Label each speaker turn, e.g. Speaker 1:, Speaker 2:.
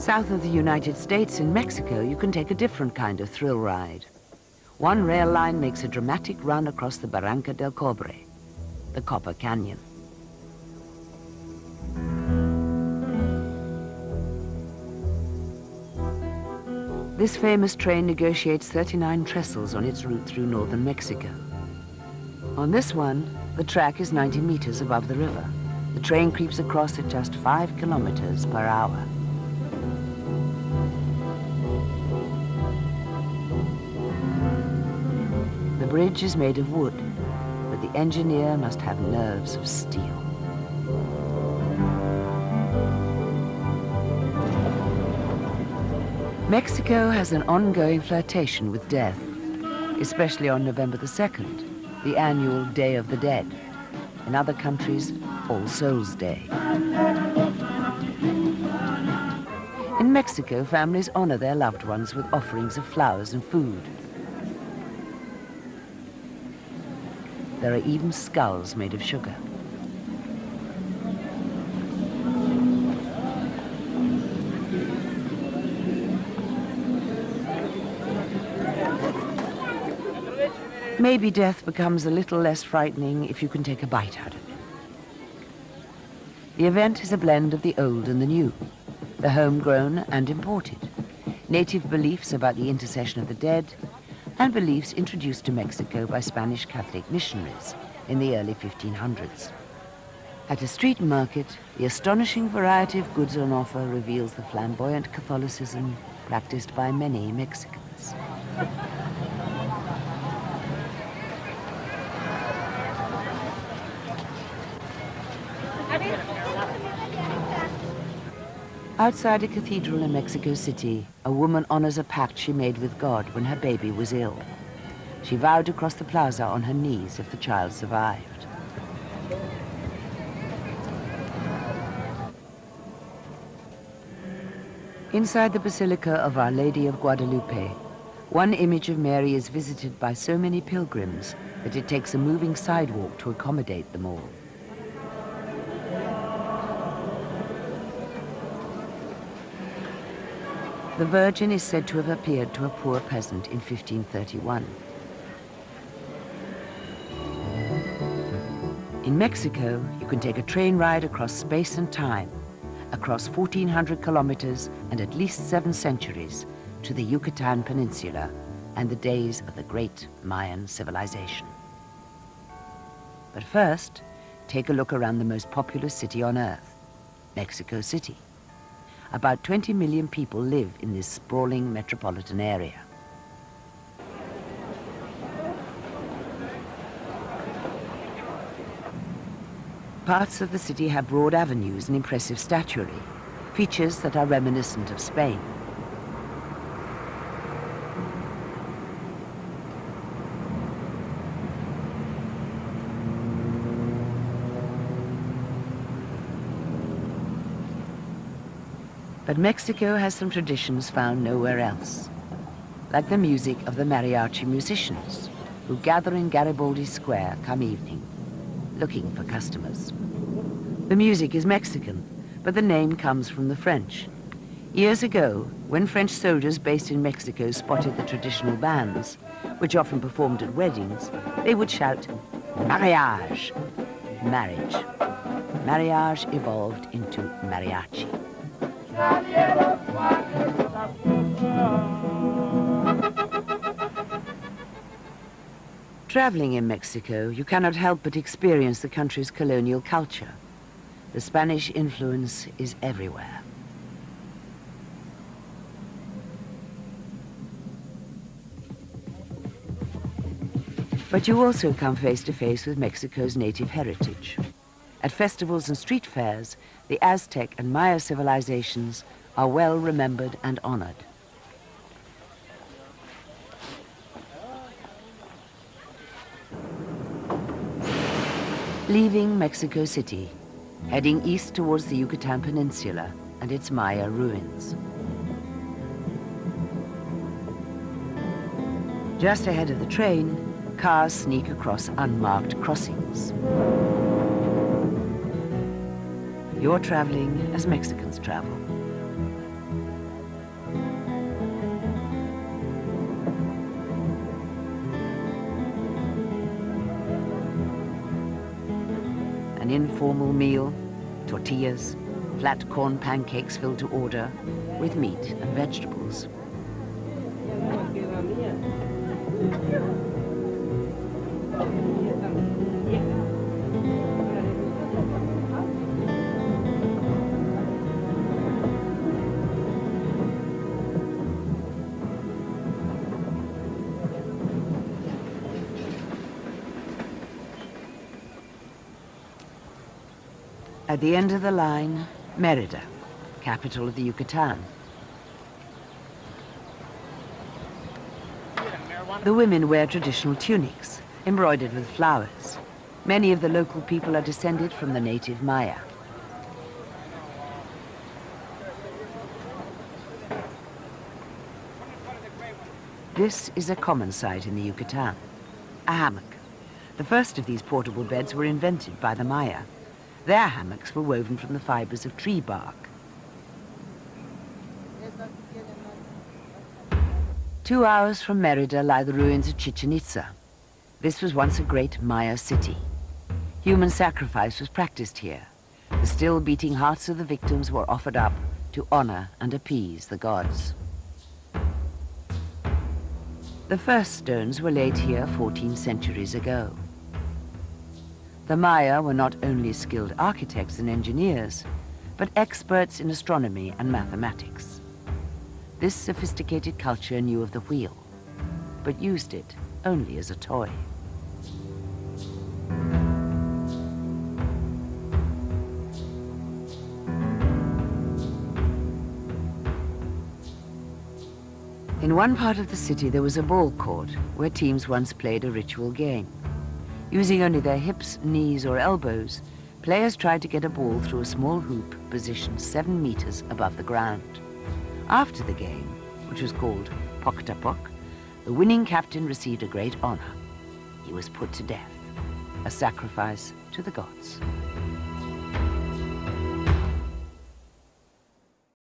Speaker 1: South of the United States, in Mexico, you can take a different kind of thrill ride. One rail line makes a dramatic run across the Barranca del Cobre, the Copper Canyon. This famous train negotiates 39 trestles on its route through northern Mexico. On this one, the track is 90 meters above the river. The train creeps across at just 5 kilometers per hour. The bridge is made of wood, but the engineer must have nerves of steel. Mexico has an ongoing flirtation with death, especially on November the 2nd, the annual Day of the Dead. In other countries, All Souls Day. In Mexico, families honor their loved ones with offerings of flowers and food. There are even skulls made of sugar. Maybe death becomes a little less frightening if you can take a bite out of it. The event is a blend of the old and the new, the homegrown and imported, native beliefs about the intercession of the dead, and beliefs introduced to Mexico by Spanish Catholic missionaries in the early 1500s. At a street market, the astonishing variety of goods on offer reveals the flamboyant Catholicism practiced by many Mexicans. Outside a cathedral in Mexico City, a woman honors a pact she made with God when her baby was ill. She vowed to cross the plaza on her knees if the child survived. Inside the Basilica of Our Lady of Guadalupe, one image of Mary is visited by so many pilgrims that it takes a moving sidewalk to accommodate them all. The Virgin is said to have appeared to a poor peasant in 1531. In Mexico, you can take a train ride across space and time, across 1,400 kilometers and at least 7 centuries, to the Yucatan Peninsula and the days of the great Mayan civilization. But first, take a look around the most populous city on Earth, Mexico City. About 20 million people live in this sprawling metropolitan area. Parts of the city have broad avenues and impressive statuary, features that are reminiscent of Spain. But Mexico has some traditions found nowhere else, like the music of the mariachi musicians, who gather in Garibaldi Square come evening, looking for customers. The music is Mexican, but the name comes from the French. Years ago, when French soldiers based in Mexico spotted the traditional bands, which often performed at weddings, they would shout, mariage, marriage. Mariage evolved into mariachi. Traveling in Mexico, you cannot help but experience the country's colonial culture. The Spanish influence is everywhere. But you also come face to face with Mexico's native heritage. At festivals and street fairs, the Aztec and Maya civilizations are well remembered and honored. Leaving Mexico City, heading east towards the Yucatan Peninsula and its Maya ruins. Just ahead of the train, cars sneak across unmarked crossings. You're traveling as Mexicans travel. An informal meal, tortillas, flat corn pancakes filled to order, with meat and vegetables. At the end of the line, Mérida, capital of the Yucatan. The women wear traditional tunics, embroidered with flowers. Many of the local people are descended from the native Maya. This is a common sight in the Yucatan, a hammock. The first of these portable beds were invented by the Maya. Their hammocks were woven from the fibers of tree bark. 2 hours from Mérida lie the ruins of Chichen Itza. This was once a great Maya city. Human sacrifice was practiced here. The still beating hearts of the victims were offered up to honor and appease the gods. The first stones were laid here 14 centuries ago. The Maya were not only skilled architects and engineers, but experts in astronomy and mathematics. This sophisticated culture knew of the wheel, but used it only as a toy. In one part of the city, there was a ball court where teams once played a ritual game. Using only their hips, knees, or elbows, players tried to get a ball through a small hoop positioned 7 meters above the ground. After the game, which was called Poctapok, the winning captain received a great honor. He was put to death, a sacrifice to the gods.